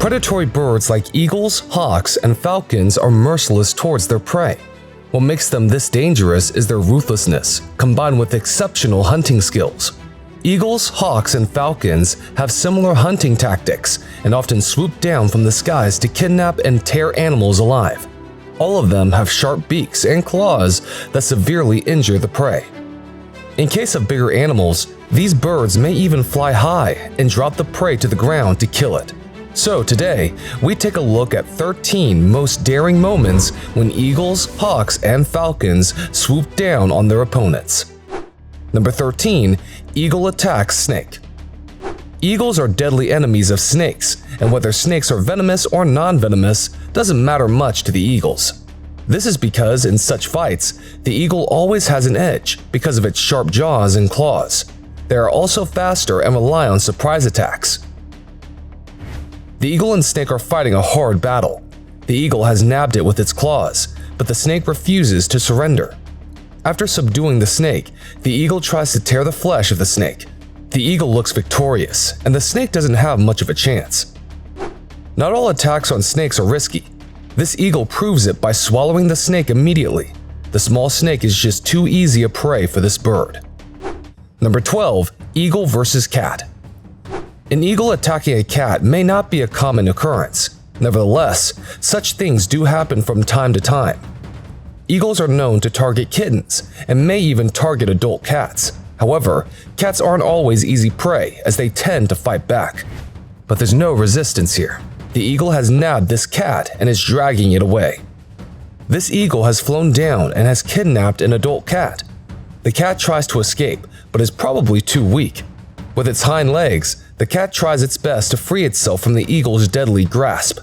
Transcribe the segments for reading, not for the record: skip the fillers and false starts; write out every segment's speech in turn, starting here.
Predatory birds like eagles, hawks, and falcons are merciless towards their prey. What makes them this dangerous is their ruthlessness, combined with exceptional hunting skills. Eagles, hawks, and falcons have similar hunting tactics and often swoop down from the skies to kidnap and tear animals alive. All of them have sharp beaks and claws that severely injure the prey. In case of bigger animals, these birds may even fly high and drop the prey to the ground to kill it. So today, we take a look at 13 most daring moments when eagles, hawks, and falcons swoop down on their opponents. Number 13. Eagle attacks snake. Eagles are deadly enemies of snakes, and whether snakes are venomous or non-venomous doesn't matter much to the eagles. This is because in such fights, the eagle always has an edge because of its sharp jaws and claws. They are also faster and rely on surprise attacks. The eagle and snake are fighting a hard battle. The eagle has nabbed it with its claws, but the snake refuses to surrender. After subduing the snake, the eagle tries to tear the flesh of the snake. The eagle looks victorious, and the snake doesn't have much of a chance. Not all attacks on snakes are risky. This eagle proves it by swallowing the snake immediately. The small snake is just too easy a prey for this bird. Number 12. Eagle versus cat. An eagle attacking a cat may not be a common occurrence. Nevertheless, such things do happen from time to time. Eagles are known to target kittens and may even target adult cats. However, cats aren't always easy prey as they tend to fight back. But there's no resistance here. The eagle has nabbed this cat and is dragging it away. This eagle has flown down and has kidnapped an adult cat. The cat tries to escape, but is probably too weak. With its hind legs, the cat tries its best to free itself from the eagle's deadly grasp.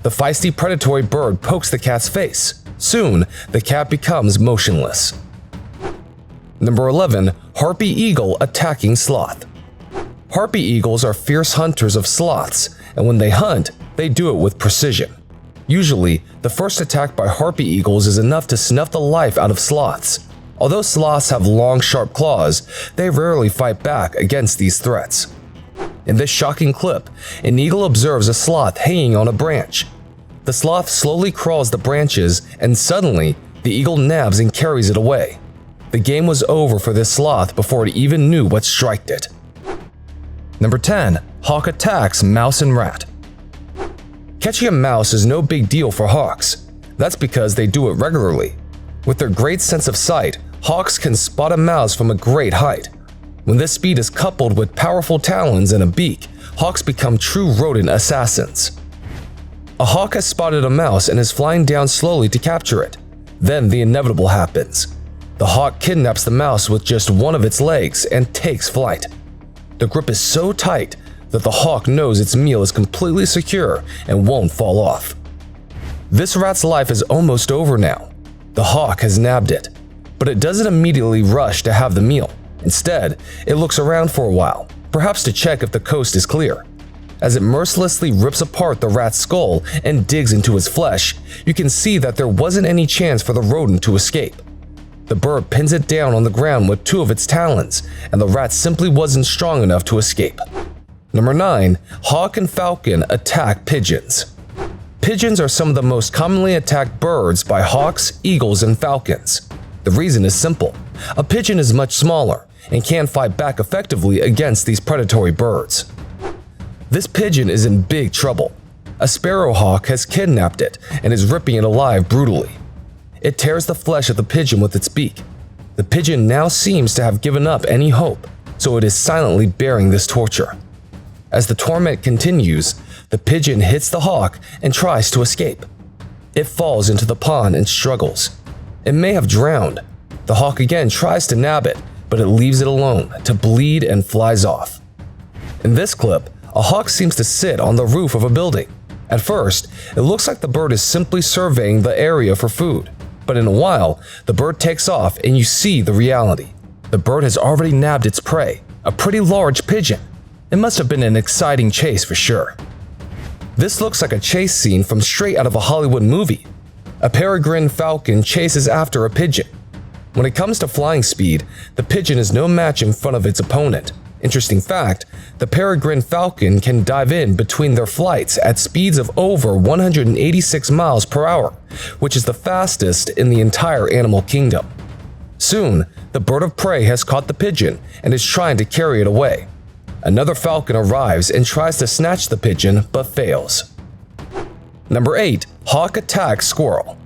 The feisty predatory bird pokes the cat's face. Soon, the cat becomes motionless. Number 11. Harpy eagle attacking sloth. Harpy eagles are fierce hunters of sloths, and when they hunt, they do it with precision. Usually, the first attack by harpy eagles is enough to snuff the life out of sloths. Although sloths have long, sharp claws, they rarely fight back against these threats. In this shocking clip, an eagle observes a sloth hanging on a branch. The sloth slowly crawls the branches, and suddenly, the eagle nabs and carries it away. The game was over for this sloth before it even knew what striked it. Number 10. Hawk attacks mouse and rat. Catching a mouse is no big deal for hawks. That's because they do it regularly. With their great sense of sight, hawks can spot a mouse from a great height. When this speed is coupled with powerful talons and a beak, hawks become true rodent assassins. A hawk has spotted a mouse and is flying down slowly to capture it. Then the inevitable happens. The hawk kidnaps the mouse with just one of its legs and takes flight. The grip is so tight that the hawk knows its meal is completely secure and won't fall off. This rat's life is almost over now. The hawk has nabbed it, but it doesn't immediately rush to have the meal. Instead, it looks around for a while, perhaps to check if the coast is clear. As it mercilessly rips apart the rat's skull and digs into its flesh, you can see that there wasn't any chance for the rodent to escape. The bird pins it down on the ground with two of its talons, and the rat simply wasn't strong enough to escape. Number 9. Hawk and falcon attack pigeons. Pigeons are some of the most commonly attacked birds by hawks, eagles, and falcons. The reason is simple. A pigeon is much smaller and can fight back effectively against these predatory birds. This pigeon is in big trouble. A sparrowhawk has kidnapped it and is ripping it alive brutally. It tears the flesh of the pigeon with its beak. The pigeon now seems to have given up any hope, so it is silently bearing this torture. As the torment continues, the pigeon hits the hawk and tries to escape. It falls into the pond and struggles. It may have drowned. The hawk again tries to nab it, but it leaves it alone to bleed and flies off. In this clip, a hawk seems to sit on the roof of a building. At first, it looks like the bird is simply surveying the area for food. But in a while, the bird takes off and you see the reality. The bird has already nabbed its prey, a pretty large pigeon. It must have been an exciting chase for sure. This looks like a chase scene from straight out of a Hollywood movie. A peregrine falcon chases after a pigeon. When it comes to flying speed, the pigeon is no match in front of its opponent. Interesting fact, the peregrine falcon can dive in between their flights at speeds of over 186 miles per hour, which is the fastest in the entire animal kingdom. Soon, the bird of prey has caught the pigeon and is trying to carry it away. Another falcon arrives and tries to snatch the pigeon but fails. Number 8. Hawk attacks squirrel.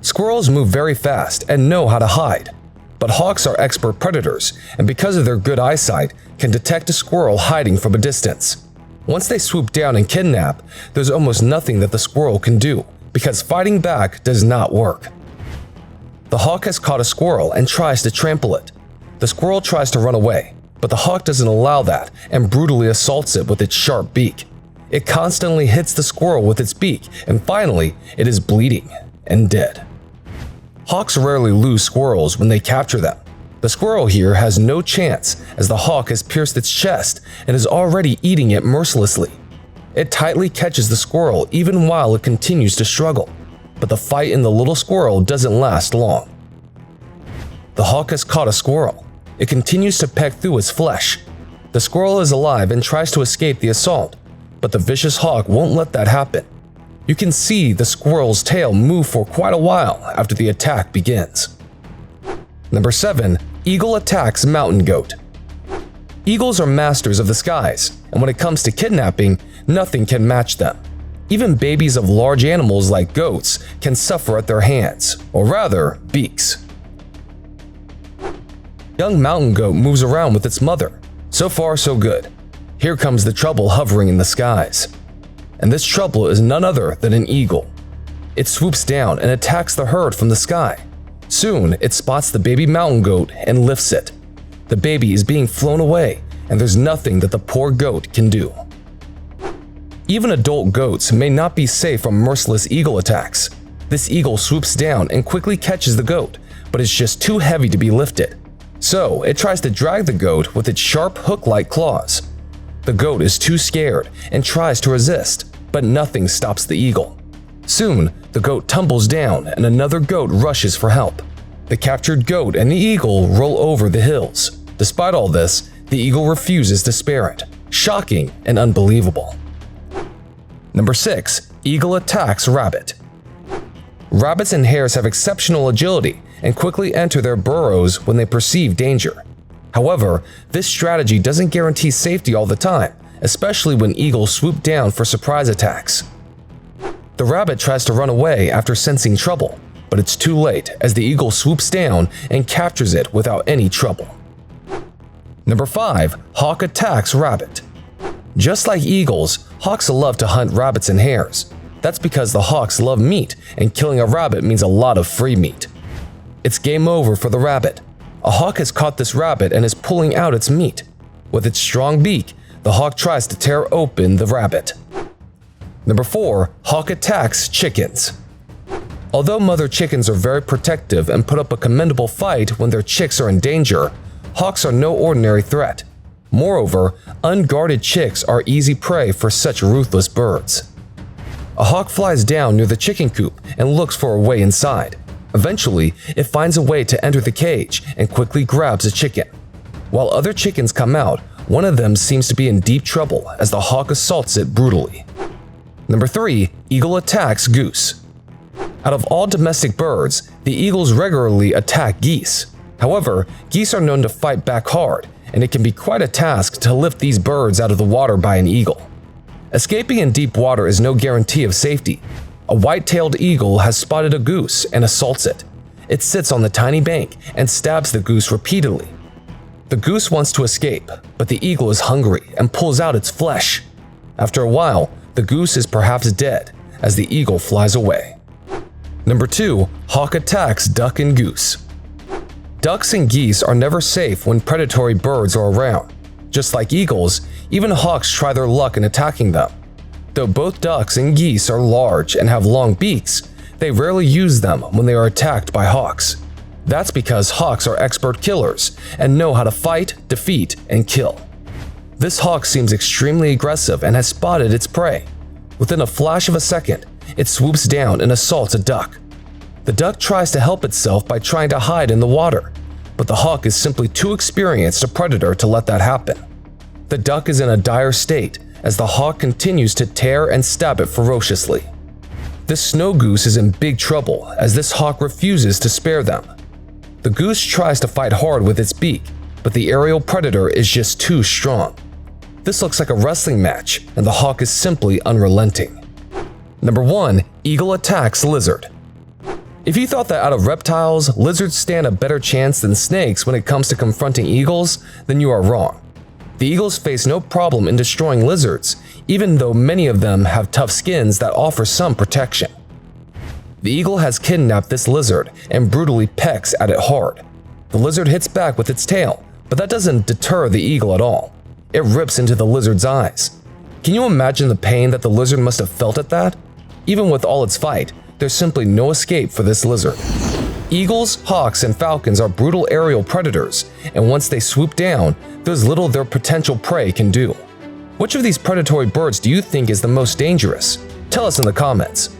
Squirrels move very fast and know how to hide. But hawks are expert predators, and because of their good eyesight, can detect a squirrel hiding from a distance. Once they swoop down and kidnap, there's almost nothing that the squirrel can do, because fighting back does not work. The hawk has caught a squirrel and tries to trample it. The squirrel tries to run away, but the hawk doesn't allow that and brutally assaults it with its sharp beak. It constantly hits the squirrel with its beak, and finally, it is bleeding and dead. Hawks rarely lose squirrels when they capture them. The squirrel here has no chance, as the hawk has pierced its chest and is already eating it mercilessly. It tightly catches the squirrel even while it continues to struggle, but the fight in the little squirrel doesn't last long. The hawk has caught a squirrel. It continues to peck through its flesh. The squirrel is alive and tries to escape the assault, but the vicious hawk won't let that happen. You can see the squirrel's tail move for quite a while after the attack begins. Number 7. Eagle attacks mountain goat. Eagles are masters of the skies, and when it comes to kidnapping, nothing can match them. Even babies of large animals like goats can suffer at their hands, or rather, beaks. Young mountain goat moves around with its mother. So far, so good. Here comes the trouble hovering in the skies. And this trouble is none other than an eagle. It swoops down and attacks the herd from the sky. Soon, it spots the baby mountain goat and lifts it. The baby is being flown away, and there's nothing that the poor goat can do. Even adult goats may not be safe from merciless eagle attacks. This eagle swoops down and quickly catches the goat, but it's just too heavy to be lifted. So, it tries to drag the goat with its sharp hook-like claws. The goat is too scared and tries to resist, but nothing stops the eagle. Soon, the goat tumbles down and another goat rushes for help. The captured goat and the eagle roll over the hills. Despite all this, the eagle refuses to spare it. Shocking and unbelievable. Number 6. Eagle attacks rabbit. Rabbits and hares have exceptional agility and quickly enter their burrows when they perceive danger. However, this strategy doesn't guarantee safety all the time, especially when eagles swoop down for surprise attacks. The rabbit tries to run away after sensing trouble, but it's too late as the eagle swoops down and captures it without any trouble. Number 5. Hawk attacks rabbit. Just like eagles, hawks love to hunt rabbits and hares. That's because the hawks love meat, and killing a rabbit means a lot of free meat. It's game over for the rabbit. A hawk has caught this rabbit and is pulling out its meat. With its strong beak, the hawk tries to tear open the rabbit. Number 4. Hawk attacks chickens. Although mother chickens are very protective and put up a commendable fight when their chicks are in danger, hawks are no ordinary threat. Moreover, unguarded chicks are easy prey for such ruthless birds. A hawk flies down near the chicken coop and looks for a way inside. Eventually, it finds a way to enter the cage and quickly grabs a chicken. While other chickens come out, one of them seems to be in deep trouble as the hawk assaults it brutally. Number 3. Eagle attacks goose. Out of all domestic birds, the eagles regularly attack geese. However, geese are known to fight back hard, and it can be quite a task to lift these birds out of the water by an eagle. Escaping in deep water is no guarantee of safety. A white-tailed eagle has spotted a goose and assaults it. It sits on the tiny bank and stabs the goose repeatedly. The goose wants to escape, but the eagle is hungry and pulls out its flesh. After a while, the goose is perhaps dead as the eagle flies away. Number 2. Hawk attacks duck and goose. Ducks and geese are never safe when predatory birds are around. Just like eagles, even hawks try their luck in attacking them. Though both ducks and geese are large and have long beaks, they rarely use them when they are attacked by hawks. That's because hawks are expert killers and know how to fight, defeat, and kill. This hawk seems extremely aggressive and has spotted its prey. Within a flash of a second, it swoops down and assaults a duck. The duck tries to help itself by trying to hide in the water, but the hawk is simply too experienced a predator to let that happen. The duck is in a dire state as the hawk continues to tear and stab it ferociously. This snow goose is in big trouble as this hawk refuses to spare them. The goose tries to fight hard with its beak, but the aerial predator is just too strong. This looks like a wrestling match, and the hawk is simply unrelenting. Number 1. Eagle attacks lizard. If you thought that out of reptiles, lizards stand a better chance than snakes when it comes to confronting eagles, then you are wrong. The eagles face no problem in destroying lizards, even though many of them have tough skins that offer some protection. The eagle has kidnapped this lizard and brutally pecks at it hard. The lizard hits back with its tail, but that doesn't deter the eagle at all. It rips into the lizard's eyes. Can you imagine the pain that the lizard must have felt at that? Even with all its fight, there's simply no escape for this lizard. Eagles, hawks, and falcons are brutal aerial predators, and once they swoop down, there's little their potential prey can do. Which of these predatory birds do you think is the most dangerous? Tell us in the comments.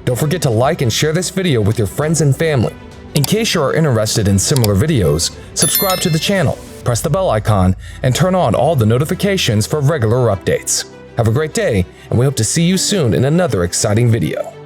Don't forget to like and share this video with your friends and family. In case you are interested in similar videos, subscribe to the channel, press the bell icon, and turn on all the notifications for regular updates. Have a great day, and we hope to see you soon in another exciting video.